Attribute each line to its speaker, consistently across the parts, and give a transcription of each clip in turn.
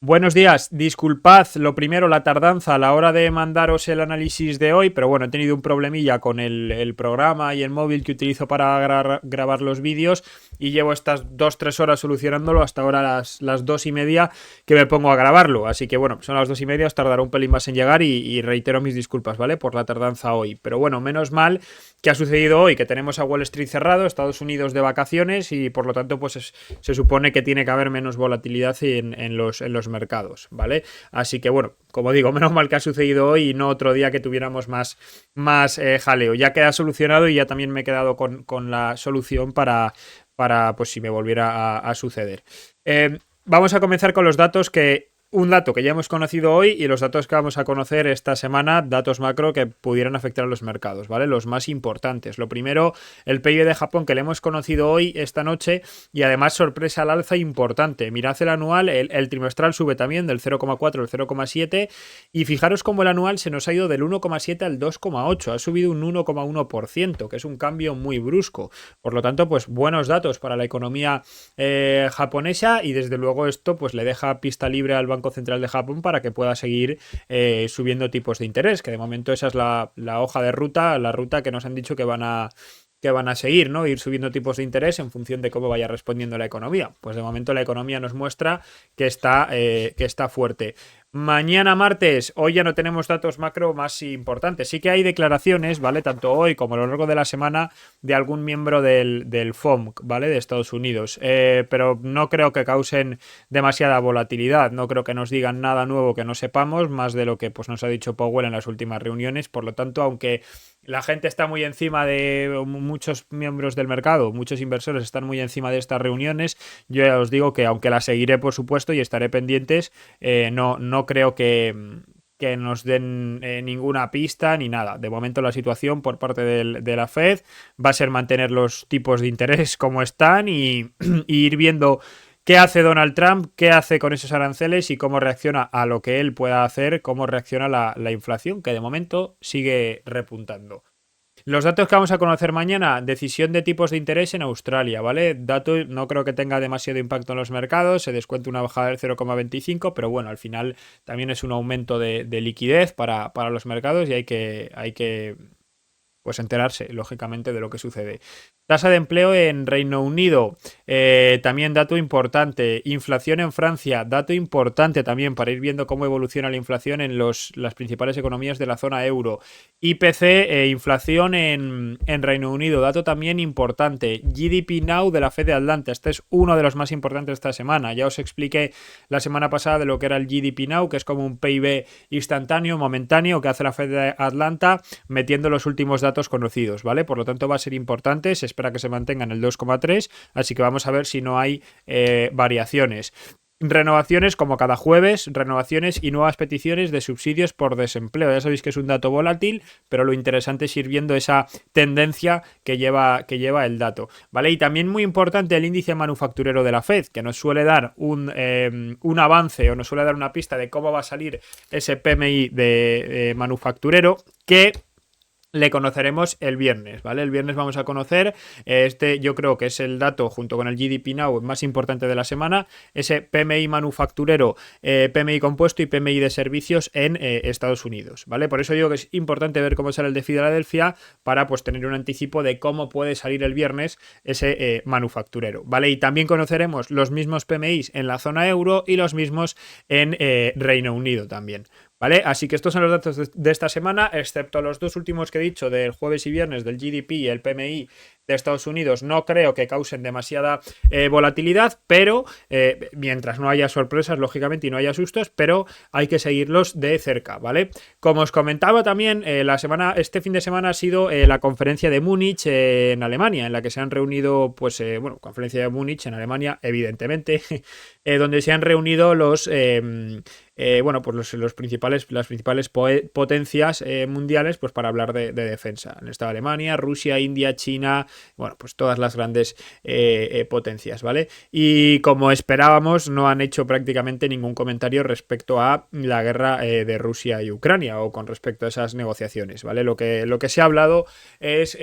Speaker 1: Buenos días, disculpad lo primero la tardanza a la hora de mandaros el análisis de hoy, pero bueno, he tenido un problemilla con el programa y el móvil que utilizo para grabar los vídeos y llevo estas 2-3 horas solucionándolo hasta ahora las 2:30 que me pongo a grabarlo, así que bueno, son las 2:30, os tardará un pelín más en llegar y reitero mis disculpas, ¿vale? Por la tardanza hoy, pero bueno, menos mal que ha sucedido hoy, que tenemos a Wall Street cerrado, Estados Unidos de vacaciones y por lo tanto pues se supone que tiene que haber menos volatilidad en los mercados, ¿vale? Así que bueno, como digo, menos mal que ha sucedido hoy y no otro día que tuviéramos más jaleo. Ya queda solucionado y ya también me he quedado con la solución para pues si me volviera a suceder. Vamos a comenzar con los datos un dato que ya hemos conocido hoy y los datos que vamos a conocer esta semana, datos macro que pudieran afectar a los mercados, ¿vale? Los más importantes. Lo primero, el PIB de Japón que le hemos conocido hoy, esta noche, y además sorpresa al alza importante. Mirad el anual, el trimestral sube también del 0,4 al 0,7 y fijaros cómo el anual se nos ha ido del 1,7 al 2,8, ha subido un 1,1%, que es un cambio muy brusco. Por lo tanto, pues buenos datos para la economía japonesa y desde luego esto pues le deja pista libre al Banco Central de Japón para que pueda seguir subiendo tipos de interés, que de momento esa es la hoja de ruta, la ruta que nos han dicho que van a seguir, ¿no? Ir subiendo tipos de interés en función de cómo vaya respondiendo la economía. Pues de momento la economía nos muestra que está fuerte. Mañana martes, hoy ya no tenemos datos macro más importantes. Sí que hay declaraciones, ¿vale? Tanto hoy como a lo largo de la semana de algún miembro del FOMC, ¿vale? De Estados Unidos. Pero no creo que causen demasiada volatilidad. No creo que nos digan nada nuevo que no sepamos, más de lo que pues, nos ha dicho Powell en las últimas reuniones. Por lo tanto, aunque la gente está muy encima de muchos miembros del mercado, muchos inversores están muy encima de estas reuniones, yo ya os digo que aunque las seguiré por supuesto y estaré pendientes, no creo que nos den ninguna pista ni nada. De momento la situación por parte de la Fed va a ser mantener los tipos de interés como están y ir viendo qué hace Donald Trump, qué hace con esos aranceles y cómo reacciona a lo que él pueda hacer, cómo reacciona la inflación, que de momento sigue repuntando. Los datos que vamos a conocer mañana, decisión de tipos de interés en Australia, ¿vale? Dato no creo que tenga demasiado impacto en los mercados, se descuenta una bajada del 0,25, pero bueno, al final también es un aumento de liquidez para los mercados y hay que pues enterarse, lógicamente, de lo que sucede. Tasa de empleo en Reino Unido, también dato importante. Inflación en Francia, dato importante también para ir viendo cómo evoluciona la inflación en las principales economías de la zona euro. IPC, inflación en Reino Unido, dato también importante. GDP Now de la Fed de Atlanta, este es uno de los más importantes esta semana. Ya os expliqué la semana pasada de lo que era el GDP Now, que es como un PIB instantáneo, momentáneo, que hace la Fed de Atlanta metiendo los últimos datos conocidos, ¿vale? Por lo tanto va a ser importante, se espera que se mantenga en el 2,3, así que vamos a ver si no hay variaciones. Renovaciones, como cada jueves, renovaciones y nuevas peticiones de subsidios por desempleo. Ya sabéis que es un dato volátil, pero lo interesante es ir viendo esa tendencia que lleva el dato, ¿vale? Y también muy importante el índice manufacturero de la Fed, que nos suele dar un avance o nos suele dar una pista de cómo va a salir ese PMI de manufacturero que le conoceremos el viernes, ¿vale? El viernes vamos a conocer, yo creo que es el dato junto con el GDP Now más importante de la semana, ese PMI manufacturero, PMI compuesto y PMI de servicios en Estados Unidos, ¿vale? Por eso digo que es importante ver cómo sale el de Filadelfia para pues tener un anticipo de cómo puede salir el viernes ese manufacturero, ¿vale? Y también conoceremos los mismos PMIs en la zona euro y los mismos en Reino Unido también, ¿vale? Así que estos son los datos de esta semana, excepto los dos últimos que he dicho del jueves y viernes del GDP y el PMI de Estados Unidos. No creo que causen demasiada volatilidad, pero mientras no haya sorpresas, lógicamente, y no haya sustos, pero hay que seguirlos de cerca, ¿vale? Como os comentaba también, este fin de semana ha sido la conferencia de Múnich en Alemania, en la que se han reunido, pues, conferencia de Múnich en Alemania, evidentemente, donde se han reunido pues las principales potencias mundiales pues para hablar de defensa. Han estado Alemania, Rusia, India, China, bueno, pues todas las grandes potencias, ¿vale? Y como esperábamos, no han hecho prácticamente ningún comentario respecto a la guerra de Rusia y Ucrania o con respecto a esas negociaciones, ¿vale? Lo que se ha hablado es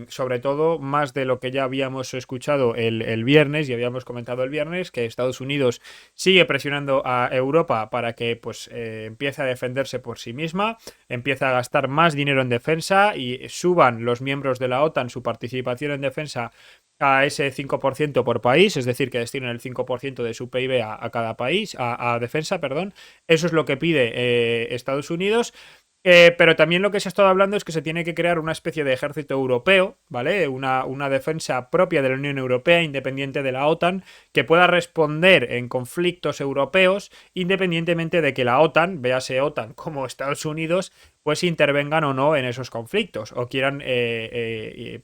Speaker 1: sobre todo más de lo que ya habíamos escuchado el viernes y habíamos comentado el viernes, que Estados Unidos sigue presionando a Europa para que pues empiece a defenderse por sí misma, empiece a gastar más dinero en defensa y suban los miembros de la OTAN su participación en defensa a ese 5% por país, es decir, que destinen el 5% de su PIB a cada país, a defensa, perdón. Eso es lo que pide Estados Unidos. Pero también lo que se ha estado hablando es que se tiene que crear una especie de ejército europeo, ¿vale? Una defensa propia de la Unión Europea, independiente de la OTAN, que pueda responder en conflictos europeos, independientemente de que la OTAN, véase OTAN como Estados Unidos, pues intervengan o no en esos conflictos, o quieran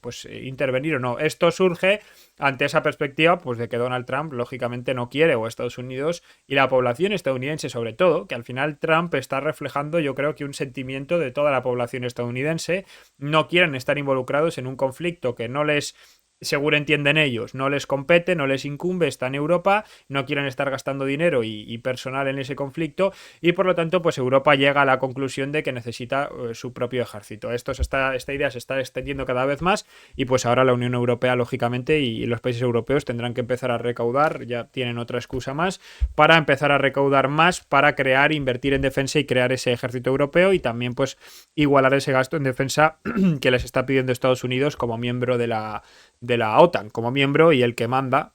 Speaker 1: pues intervenir o no. Esto surge ante esa perspectiva pues de que Donald Trump lógicamente no quiere, o Estados Unidos y la población estadounidense sobre todo, que al final Trump está reflejando yo creo que un sentimiento de toda la población estadounidense. No quieren estar involucrados en un conflicto que no les, seguro entienden ellos, no les compete, no les incumbe, está en Europa, no quieren estar gastando dinero y personal en ese conflicto, y por lo tanto pues Europa llega a la conclusión de que necesita su propio ejército. Esta idea se está extendiendo cada vez más y pues ahora la Unión Europea lógicamente y los países europeos tendrán que empezar a recaudar, ya tienen otra excusa más, para empezar a recaudar más para crear, invertir en defensa y crear ese ejército europeo y también pues igualar ese gasto en defensa que les está pidiendo Estados Unidos como miembro de la OTAN, como miembro y el que manda,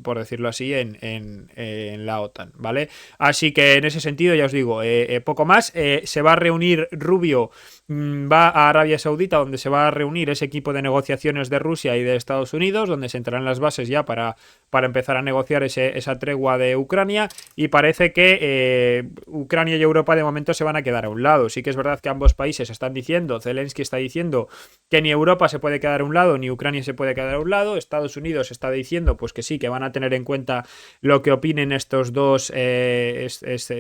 Speaker 1: por decirlo así, en la OTAN, ¿vale? Así que en ese sentido, ya os digo, poco más. Se va a reunir Rubio, va a Arabia Saudita, donde se va a reunir ese equipo de negociaciones de Rusia y de Estados Unidos, donde se entrarán las bases ya para empezar a negociar esa tregua de Ucrania, y parece que Ucrania y Europa de momento se van a quedar a un lado. Sí que es verdad que ambos países están diciendo, Zelensky está diciendo que ni Europa se puede quedar a un lado, ni Ucrania se puede quedar a un lado. Estados Unidos está diciendo pues que sí, que van a tener en cuenta lo que opinen estos dos,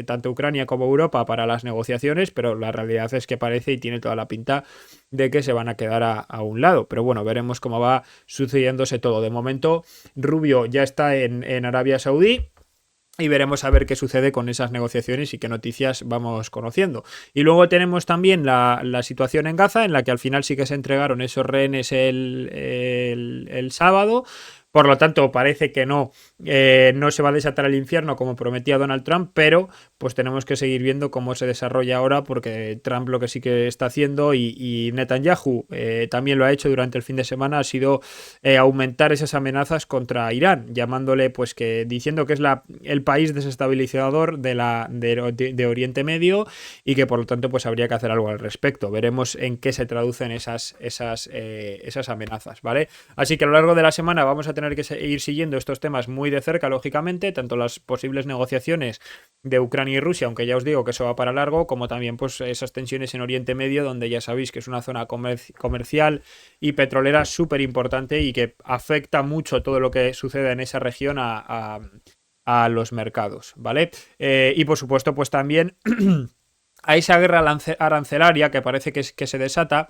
Speaker 1: tanto Ucrania como Europa, para las negociaciones, pero la realidad es que parece y tiene toda la pinta de que se van a quedar a un lado. Pero bueno, veremos cómo va sucediéndose todo. De momento, Rubio ya está en Arabia Saudí. Y veremos a ver qué sucede con esas negociaciones y qué noticias vamos conociendo. Y luego tenemos también la situación en Gaza, en la que al final sí que se entregaron esos rehenes el sábado. Por lo tanto, parece que no se va a desatar el infierno como prometía Donald Trump, pero pues tenemos que seguir viendo cómo se desarrolla ahora, porque Trump lo que sí que está haciendo y Netanyahu también lo ha hecho durante el fin de semana, ha sido aumentar esas amenazas contra Irán, llamándole pues que diciendo que es el país desestabilizador de Oriente Medio y que por lo tanto pues habría que hacer algo al respecto. Veremos en qué se traducen esas amenazas, ¿vale? Así que a lo largo de la semana vamos a tener que ir siguiendo estos temas muy de cerca, lógicamente, tanto las posibles negociaciones de Ucrania y Rusia, aunque ya os digo que eso va para largo, como también pues esas tensiones en Oriente Medio, donde ya sabéis que es una zona comercial y petrolera súper importante y que afecta mucho todo lo que sucede en esa región a los mercados, ¿vale? Y por supuesto pues también a esa guerra arancelaria que parece que se desata,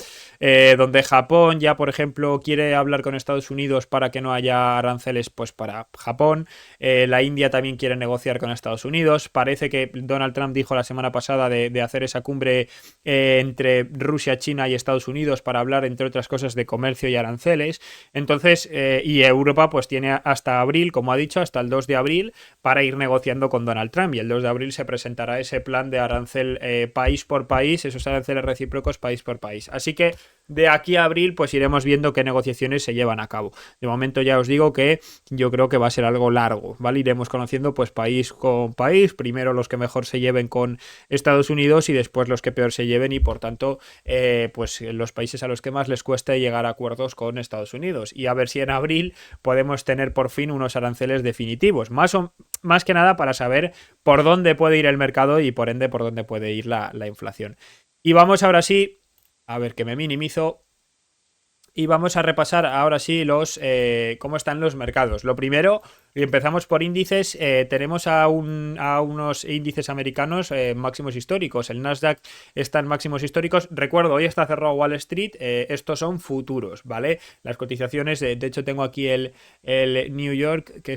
Speaker 1: donde Japón ya, por ejemplo, quiere hablar con Estados Unidos para que no haya aranceles pues para Japón. La India también quiere negociar con Estados Unidos. Parece que Donald Trump dijo la semana pasada de hacer esa cumbre entre Rusia, China y Estados Unidos para hablar, entre otras cosas, de comercio y aranceles. Entonces, y Europa pues tiene hasta abril, como ha dicho, hasta el 2 de abril para ir negociando con Donald Trump, y el 2 de abril se presentará ese plan de arancel país por país, esos aranceles recíprocos país por país. Así que de aquí a abril pues iremos viendo qué negociaciones se llevan a cabo. De momento ya os digo que yo creo que va a ser algo largo, ¿vale? Iremos conociendo pues país con país, primero los que mejor se lleven con Estados Unidos y después los que peor se lleven, y por tanto pues los países a los que más les cueste llegar a acuerdos con Estados Unidos, y a ver si en abril podemos tener por fin unos aranceles definitivos, más que nada para saber por dónde puede ir el mercado y por ende por dónde puede ir la inflación. Y vamos ahora sí, a ver que me minimizo, Y vamos a repasar ahora sí cómo están los mercados. Lo primero, y empezamos por índices, tenemos a unos índices americanos máximos históricos. El Nasdaq está en máximos históricos. Recuerdo, hoy está cerrado Wall Street. Estos son futuros, ¿vale? Las cotizaciones, de hecho tengo aquí el New York que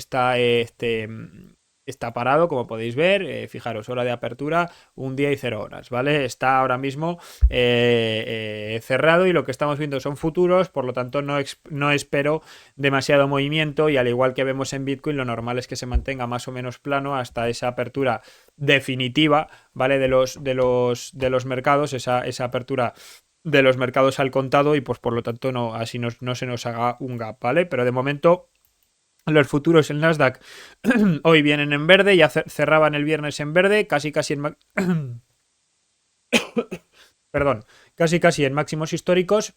Speaker 1: está parado, como podéis ver. Fijaros, hora de apertura, 1 día y 0 horas, ¿vale? Está ahora mismo cerrado y lo que estamos viendo son futuros, por lo tanto no espero demasiado movimiento y al igual que vemos en Bitcoin, lo normal es que se mantenga más o menos plano hasta esa apertura definitiva, ¿vale? De los mercados, esa apertura de los mercados al contado y pues por lo tanto así no se nos haga un gap, ¿vale? Pero de momento los futuros en Nasdaq hoy vienen en verde, ya cerraban el viernes en verde, casi perdón, casi en máximos históricos.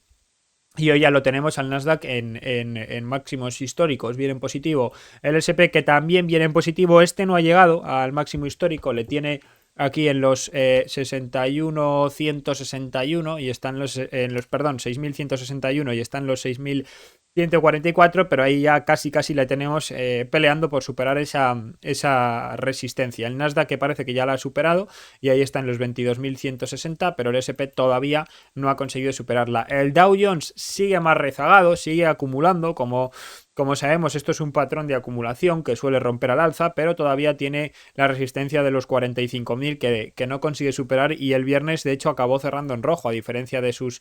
Speaker 1: Y hoy ya lo tenemos al Nasdaq en máximos históricos, viene en positivo. El S&P que también viene en positivo, no ha llegado al máximo histórico, le tiene aquí en los 61.161 y están perdón, 6.161 y están los 6.144, pero ahí ya casi le tenemos peleando por superar esa resistencia. El Nasdaq que parece que ya la ha superado y ahí están los 22.160, pero el S&P todavía no ha conseguido superarla. El Dow Jones sigue más rezagado, sigue acumulando, como sabemos, esto es un patrón de acumulación que suele romper al alza, pero todavía tiene la resistencia de los 45.000 que no consigue superar y el viernes de hecho acabó cerrando en rojo, a diferencia de sus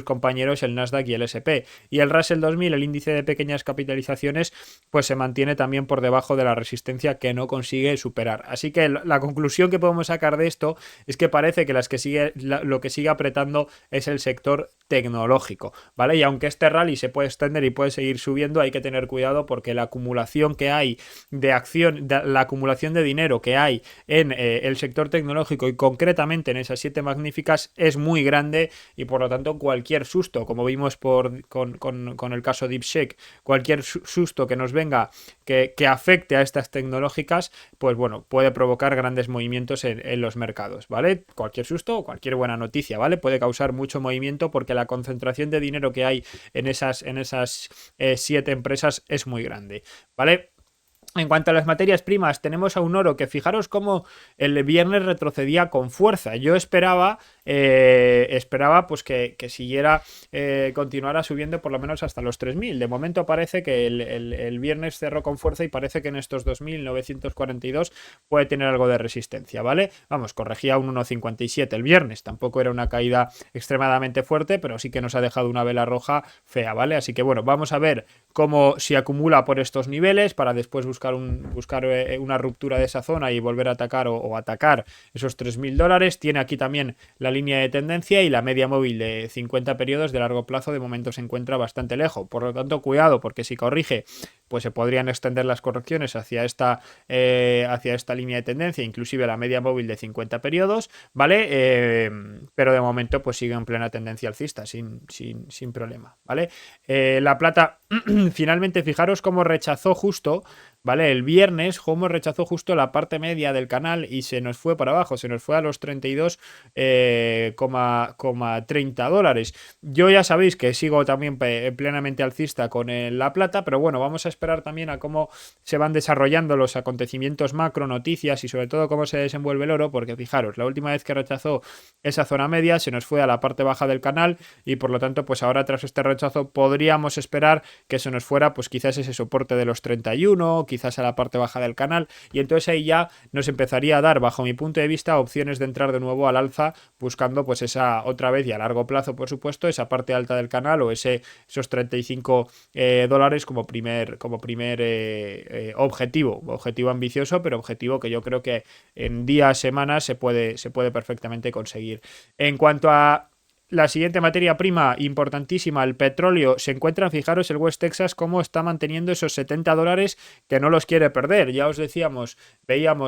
Speaker 1: compañeros el Nasdaq y el S&P. Y el Russell 2000, el índice de pequeñas capitalizaciones, pues se mantiene también por debajo de la resistencia que no consigue superar. Así que la conclusión que podemos sacar de esto es que parece que lo que sigue apretando es el sector tecnológico, ¿vale? Y aunque este rally se puede extender y puede seguir subiendo, hay que tener cuidado porque la acumulación que hay de acción, la acumulación de dinero que hay en el sector tecnológico y concretamente en esas 7 magníficas es muy grande y por lo tanto cualquier susto, como vimos con el caso DeepSeek, cualquier susto que nos venga que afecte a estas tecnológicas, pues bueno, puede provocar grandes movimientos en los mercados, ¿vale? Cualquier susto o cualquier buena noticia, ¿vale? Puede causar mucho movimiento porque la concentración de dinero que hay en esas 7 empresas es muy grande, ¿vale? En cuanto a las materias primas, tenemos a un oro que fijaros cómo el viernes retrocedía con fuerza. Yo esperaba pues que siguiera, continuara subiendo por lo menos hasta los 3.000. De momento parece que el viernes cerró con fuerza y parece que en estos 2.942 puede tener algo de resistencia, ¿vale? Vamos, corregía un 1,57 el viernes. Tampoco era una caída extremadamente fuerte, pero sí que nos ha dejado una vela roja fea, ¿vale? Así que bueno, vamos a ver cómo se acumula por estos niveles para después buscar una ruptura de esa zona y volver a atacar o atacar esos $3.000. Tiene aquí también la línea de tendencia y la media móvil de 50 periodos de largo plazo de momento se encuentra bastante lejos. Por lo tanto, cuidado porque si corrige, pues se podrían extender las correcciones hacia esta línea de tendencia, inclusive la media móvil de 50 periodos, ¿vale? Pero de momento pues sigue en plena tendencia alcista, sin problema, ¿vale? La plata, finalmente, fijaros cómo rechazó justo, ¿vale? El viernes Homo rechazó justo la parte media del canal y se nos fue para abajo, se nos fue a los 32,30 dólares. Yo ya sabéis que sigo también plenamente alcista con la plata, pero bueno, vamos a esperar también a cómo se van desarrollando los acontecimientos macro, noticias y sobre todo cómo se desenvuelve el oro, porque fijaros, la última vez que rechazó esa zona media se nos fue a la parte baja del canal y por lo tanto pues ahora tras este rechazo podríamos esperar que se nos fuera pues quizás ese soporte de los 31, quizás a la parte baja del canal y entonces ahí ya nos empezaría a dar, bajo mi punto de vista, opciones de entrar de nuevo al alza buscando pues esa otra vez y a largo plazo por supuesto esa parte alta del canal o esos 35 dólares como primer objetivo ambicioso, pero objetivo que yo creo que en días, semanas se puede perfectamente conseguir. En cuanto a la siguiente materia prima importantísima, el petróleo, se encuentra, fijaros, el West Texas cómo está manteniendo esos 70 dólares que no los quiere perder. Ya os veíamos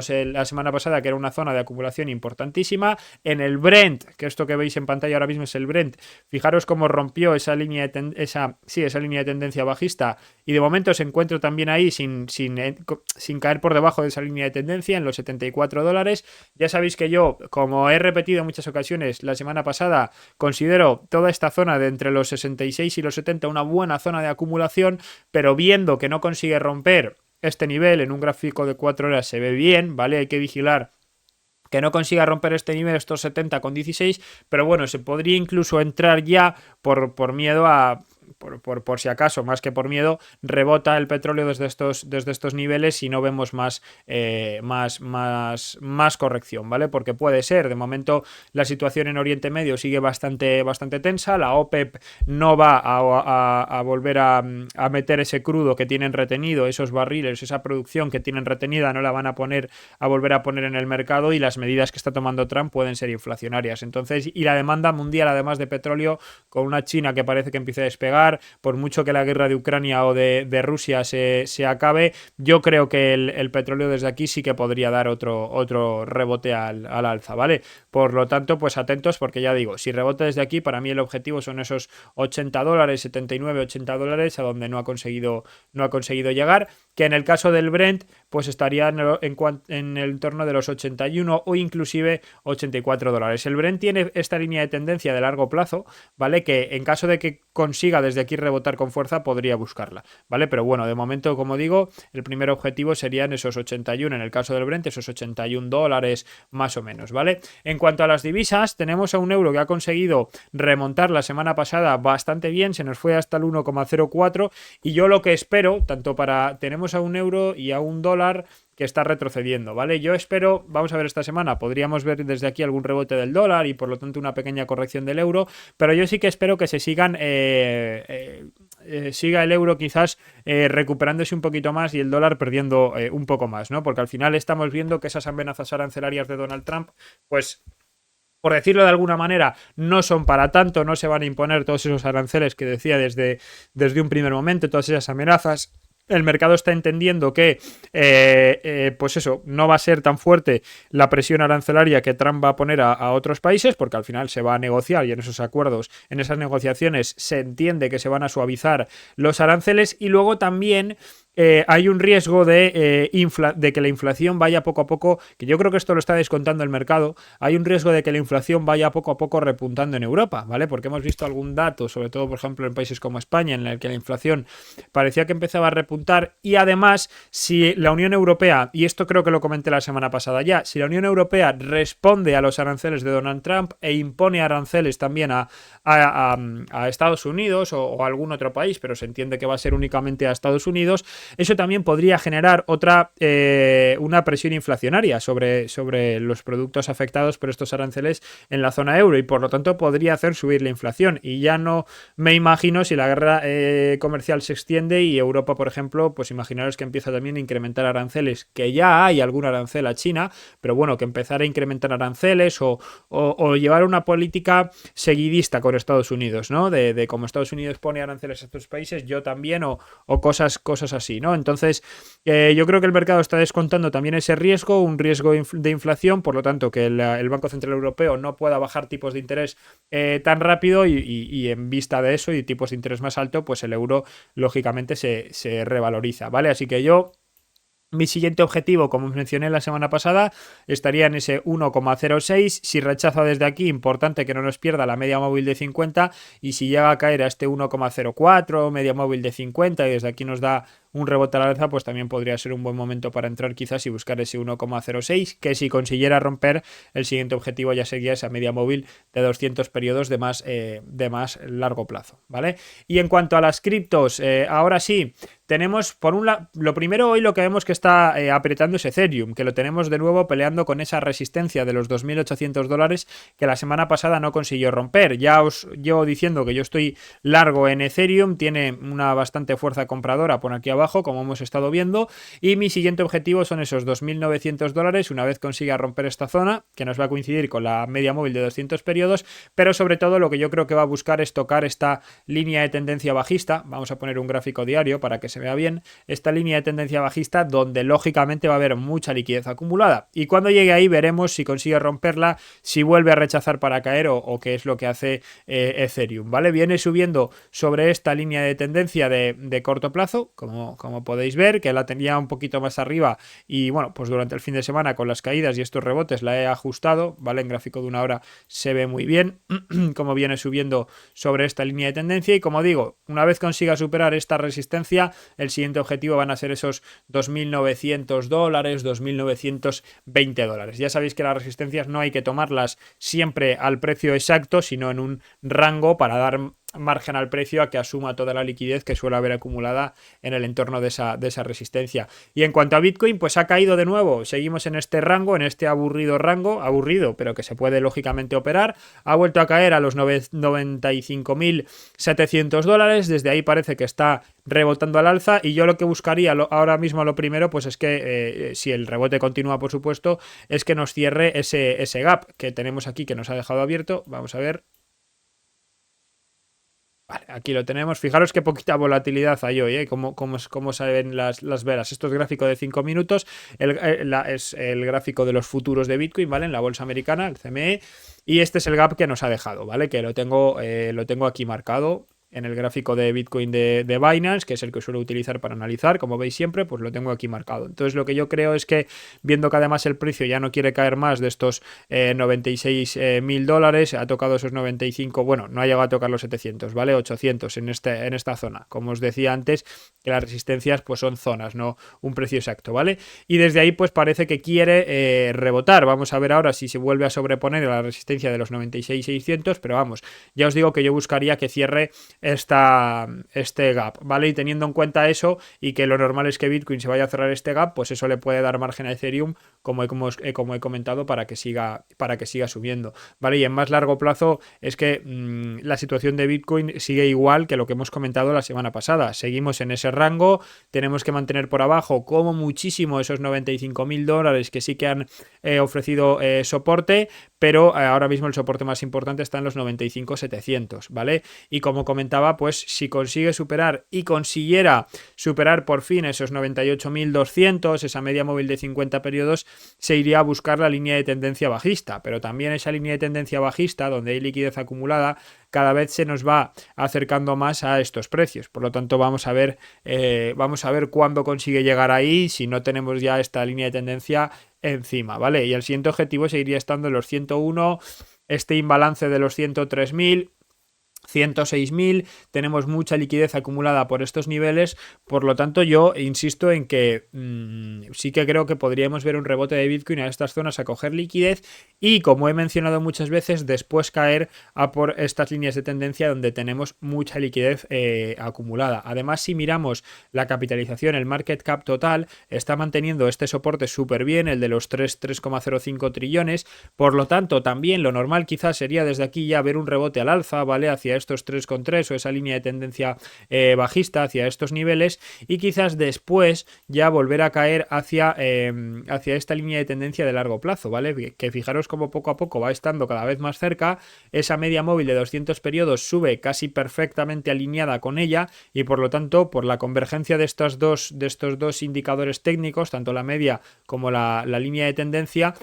Speaker 1: la semana pasada que era una zona de acumulación importantísima. En el Brent, que esto que veis en pantalla ahora mismo es el Brent, fijaros cómo rompió esa línea de tendencia bajista y de momento se encuentra también ahí sin caer por debajo de esa línea de tendencia en los 74 dólares. Ya sabéis que yo, como he repetido en muchas ocasiones la semana pasada, considero toda esta zona de entre los 66 y los 70 una buena zona de acumulación, pero viendo que no consigue romper este nivel en un gráfico de 4 horas se ve bien, ¿vale? Hay que vigilar que no consiga romper este nivel, estos 70,16, pero bueno, se podría incluso entrar ya por miedo a... Por si acaso, más que por miedo, rebota el petróleo desde estos niveles y no vemos más corrección, ¿vale? Porque puede ser, de momento la situación en Oriente Medio sigue bastante tensa, la OPEP no va a volver a meter ese crudo que tienen retenido, esos barriles, esa producción que tienen retenida, no la van a volver a poner en el mercado, y las medidas que está tomando Trump pueden ser inflacionarias. Entonces, y la demanda mundial, además de petróleo, con una China que parece que empieza a despegar, por mucho que la guerra de Ucrania o de Rusia se acabe, yo creo que el petróleo desde aquí sí que podría dar otro rebote al alza, ¿vale? Por lo tanto, pues atentos, porque ya digo, si rebota desde aquí, para mí el objetivo son esos $80, 79, $80, a donde no ha conseguido llegar, que en el caso del Brent, pues estaría en el entorno de los 81 o inclusive $84. El Brent tiene esta línea de tendencia de largo plazo, ¿vale? Que en caso de que consiga desde aquí rebotar con fuerza, podría buscarla, ¿vale? Pero bueno, de momento, como digo, el primer objetivo serían esos 81, en el caso del Brent, esos $81 más o menos, ¿vale? En cuanto a las divisas, tenemos a un euro que ha conseguido remontar la semana pasada bastante bien, se nos fue hasta el 1,04, y yo lo que espero, tenemos a un euro y a un dólar que está retrocediendo, ¿vale? Yo espero, vamos a ver esta semana, podríamos ver desde aquí algún rebote del dólar y por lo tanto una pequeña corrección del euro, pero yo sí que espero que se siga el euro quizás recuperándose un poquito más y el dólar perdiendo un poco más, ¿no? Porque al final estamos viendo que esas amenazas arancelarias de Donald Trump, pues, por decirlo de alguna manera, no son para tanto, no se van a imponer todos esos aranceles que decía desde un primer momento, todas esas amenazas. El mercado está entendiendo que, pues eso, no va a ser tan fuerte la presión arancelaria que Trump va a poner a otros países, porque al final se va a negociar y en esos acuerdos, en esas negociaciones, se entiende que se van a suavizar los aranceles, y luego también hay un riesgo de que la inflación vaya poco a poco, que yo creo que esto lo está descontando el mercado, hay un riesgo de que la inflación vaya poco a poco repuntando en Europa, ¿vale? Porque hemos visto algún dato, sobre todo, por ejemplo, en países como España, en el que la inflación parecía que empezaba a repuntar, y además, si la Unión Europea, y esto creo que lo comenté la semana pasada ya, si la Unión Europea responde a los aranceles de Donald Trump e impone aranceles también a Estados Unidos o a algún otro país, pero se entiende que va a ser únicamente a Estados Unidos, eso también podría generar una presión inflacionaria sobre los productos afectados por estos aranceles en la zona euro, y por lo tanto podría hacer subir la inflación. Y ya no me imagino si la guerra comercial se extiende y Europa, por ejemplo, pues imaginaros que empieza también a incrementar aranceles, que ya hay algún arancel a China, pero bueno, que empezar a incrementar aranceles o llevar una política seguidista con Estados Unidos, ¿no? De como Estados Unidos pone aranceles a estos países, yo también, o cosas así, ¿no? Entonces, yo creo que el mercado está descontando también ese riesgo, un riesgo de inflación, por lo tanto, que el Banco Central Europeo no pueda bajar tipos de interés tan rápido, y en vista de eso y tipos de interés más alto, pues el euro, lógicamente, se revaloriza, ¿vale? Así que mi siguiente objetivo, como mencioné la semana pasada, estaría en ese 1,06. Si rechaza desde aquí, importante que no nos pierda la media móvil de 50, y si llega a caer a este 1,04, media móvil de 50, y desde aquí nos da un rebote a la alza, pues también podría ser un buen momento para entrar quizás y buscar ese 1,06, que si consiguiera romper, el siguiente objetivo ya sería esa media móvil de 200 periodos de más largo plazo, ¿vale? Y en cuanto a las criptos, ahora sí, tenemos por un lado, lo primero hoy lo que vemos que está apretando es Ethereum, que lo tenemos de nuevo peleando con esa resistencia de los $2.800 que la semana pasada no consiguió romper. Ya os llevo diciendo que yo estoy largo en Ethereum, tiene una bastante fuerza compradora por aquí abajo, como hemos estado viendo, y mi siguiente objetivo son esos $2.900 una vez consiga romper esta zona, que nos va a coincidir con la media móvil de 200 periodos, pero sobre todo lo que yo creo que va a buscar es tocar esta línea de tendencia bajista. Vamos a poner un gráfico diario para que se vea bien, esta línea de tendencia bajista donde lógicamente va a haber mucha liquidez acumulada, y cuando llegue ahí veremos si consigue romperla, si vuelve a rechazar para caer o qué es lo que hace Ethereum, ¿vale? Viene subiendo sobre esta línea de tendencia de corto plazo, como como podéis ver, que la tenía un poquito más arriba y bueno, pues durante el fin de semana con las caídas y estos rebotes la he ajustado, ¿vale? En gráfico de una hora se ve muy bien como viene subiendo sobre esta línea de tendencia y como digo, una vez consiga superar esta resistencia, el siguiente objetivo van a ser esos $2.900, $2.920. Ya sabéis que las resistencias no hay que tomarlas siempre al precio exacto, sino en un rango para dar margen al precio a que asuma toda la liquidez que suele haber acumulada en el entorno de esa resistencia. Y en cuanto a Bitcoin, pues ha caído de nuevo. Seguimos en este rango, en este aburrido rango, aburrido, pero que se puede lógicamente operar. Ha vuelto a caer a los $95.700. Desde ahí parece que está rebotando al alza y yo lo que buscaría ahora mismo lo primero pues es que si el rebote continúa por supuesto es que nos cierre ese gap que tenemos aquí que nos ha dejado abierto. Vamos a ver. Vale, aquí lo tenemos. Fijaros qué poquita volatilidad hay hoy, ¿eh? Cómo se ven las velas. Esto es gráfico de 5 minutos. Es el gráfico de los futuros de Bitcoin, ¿vale? En la bolsa americana, el CME. Y este es el gap que nos ha dejado, ¿vale? Que lo tengo aquí marcado en el gráfico de Bitcoin de Binance, que es el que suelo utilizar para analizar. Como veis siempre, pues lo tengo aquí marcado. Entonces lo que yo creo es que, viendo que además el precio ya no quiere caer más de estos $96.000, ha tocado esos 95, bueno, no ha llegado a tocar los 700, ¿vale? 800 en esta zona. Como os decía antes, que las resistencias pues son zonas, no un precio exacto, ¿vale? Y desde ahí pues parece que quiere rebotar. Vamos a ver ahora si se vuelve a sobreponer a la resistencia de los 96.600, pero vamos, ya os digo que yo buscaría que cierre este gap, ¿vale? Y teniendo en cuenta eso y que lo normal es que Bitcoin se vaya a cerrar este gap, pues eso le puede dar margen a Ethereum, como he comentado, para que siga subiendo, ¿vale? Y en más largo plazo es que la situación de Bitcoin sigue igual que lo que hemos comentado la semana pasada. Seguimos en ese rango, tenemos que mantener por abajo como muchísimo esos $95.000 que sí que han ofrecido soporte, pero ahora mismo el soporte más importante está en los 95.700, ¿vale? Y como comentaba, pues si consigue superar y consiguiera superar por fin esos 98.200, esa media móvil de 50 periodos, se iría a buscar la línea de tendencia bajista, pero también esa línea de tendencia bajista, donde hay liquidez acumulada, cada vez se nos va acercando más a estos precios. Por lo tanto, vamos a ver cuándo consigue llegar ahí, si no tenemos ya esta línea de tendencia encima, ¿vale? Y el siguiente objetivo seguiría estando en los 101, este imbalance de los 103.000, 106.000, tenemos mucha liquidez acumulada por estos niveles, por lo tanto yo insisto en que sí que creo que podríamos ver un rebote de Bitcoin a estas zonas, a coger liquidez y, como he mencionado muchas veces, después caer a por estas líneas de tendencia donde tenemos mucha liquidez acumulada. Además, si miramos la capitalización, el market cap total está manteniendo este soporte súper bien, el de los 3,05 trillones, por lo tanto también lo normal quizás sería desde aquí ya ver un rebote al alza, ¿vale? Hacia estos 3,3 o esa línea de tendencia bajista, hacia estos niveles, y quizás después ya volver a caer hacia esta línea de tendencia de largo plazo, ¿vale? Que fijaros como poco a poco va estando cada vez más cerca, esa media móvil de 200 periodos sube casi perfectamente alineada con ella y por lo tanto, por la convergencia de estos dos indicadores técnicos, tanto la media como la línea de tendencia,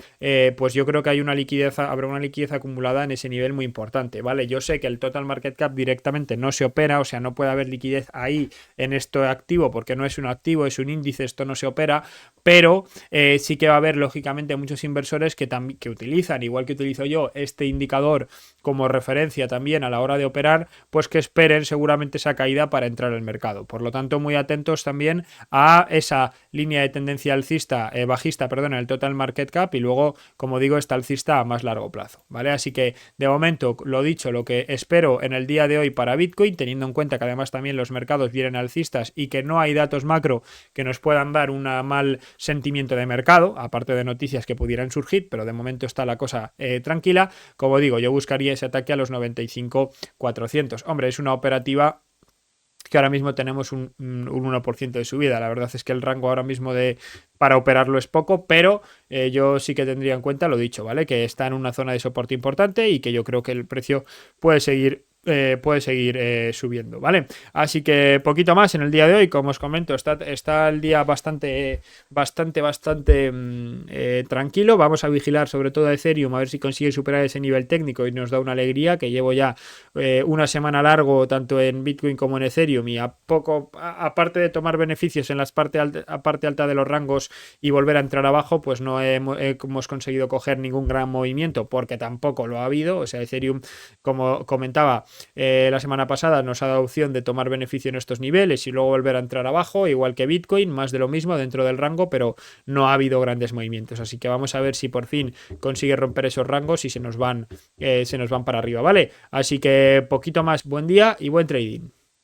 Speaker 1: pues yo creo que habrá una liquidez acumulada en ese nivel muy importante, ¿vale? Yo sé que el total market cap directamente no se opera, o sea, no puede haber liquidez ahí en este activo porque no es un activo, es un índice, esto no se opera, pero sí que va a haber lógicamente muchos inversores que utilizan, igual que utilizo yo, este indicador como referencia también a la hora de operar, pues que esperen seguramente esa caída para entrar al mercado. Por lo tanto, muy atentos también a esa línea de tendencia bajista, en el total market cap, y luego, como digo, esta alcista a más largo plazo, ¿vale? Así que de momento, lo dicho, lo que espero en el día de hoy para Bitcoin, teniendo en cuenta que además también los mercados vienen alcistas y que no hay datos macro que nos puedan dar un mal sentimiento de mercado, aparte de noticias que pudieran surgir, pero de momento está la cosa tranquila. Como digo, yo buscaría ese ataque a los 95.400. Hombre, es una operativa que ahora mismo tenemos un 1% de subida. La verdad es que el rango ahora mismo para operarlo es poco, pero yo sí que tendría en cuenta lo dicho, ¿vale? Que está en una zona de soporte importante y que yo creo que el precio puede seguir puede seguir subiendo, ¿vale? Así que poquito más en el día de hoy, como os comento, está el día bastante tranquilo. Vamos a vigilar sobre todo a Ethereum, a ver si consigue superar ese nivel técnico y nos da una alegría, que llevo ya una semana largo tanto en Bitcoin como en Ethereum, y aparte de tomar beneficios en las parte alta de los rangos y volver a entrar abajo, pues no hemos conseguido coger ningún gran movimiento, porque tampoco lo ha habido. O sea, Ethereum, como comentaba, la semana pasada nos ha dado opción de tomar beneficio en estos niveles y luego volver a entrar abajo, igual que Bitcoin, más de lo mismo dentro del rango, pero no ha habido grandes movimientos. Así que vamos a ver si por fin consigue romper esos rangos y se nos van para arriba, ¿vale? Así que poquito más, buen día y buen trading.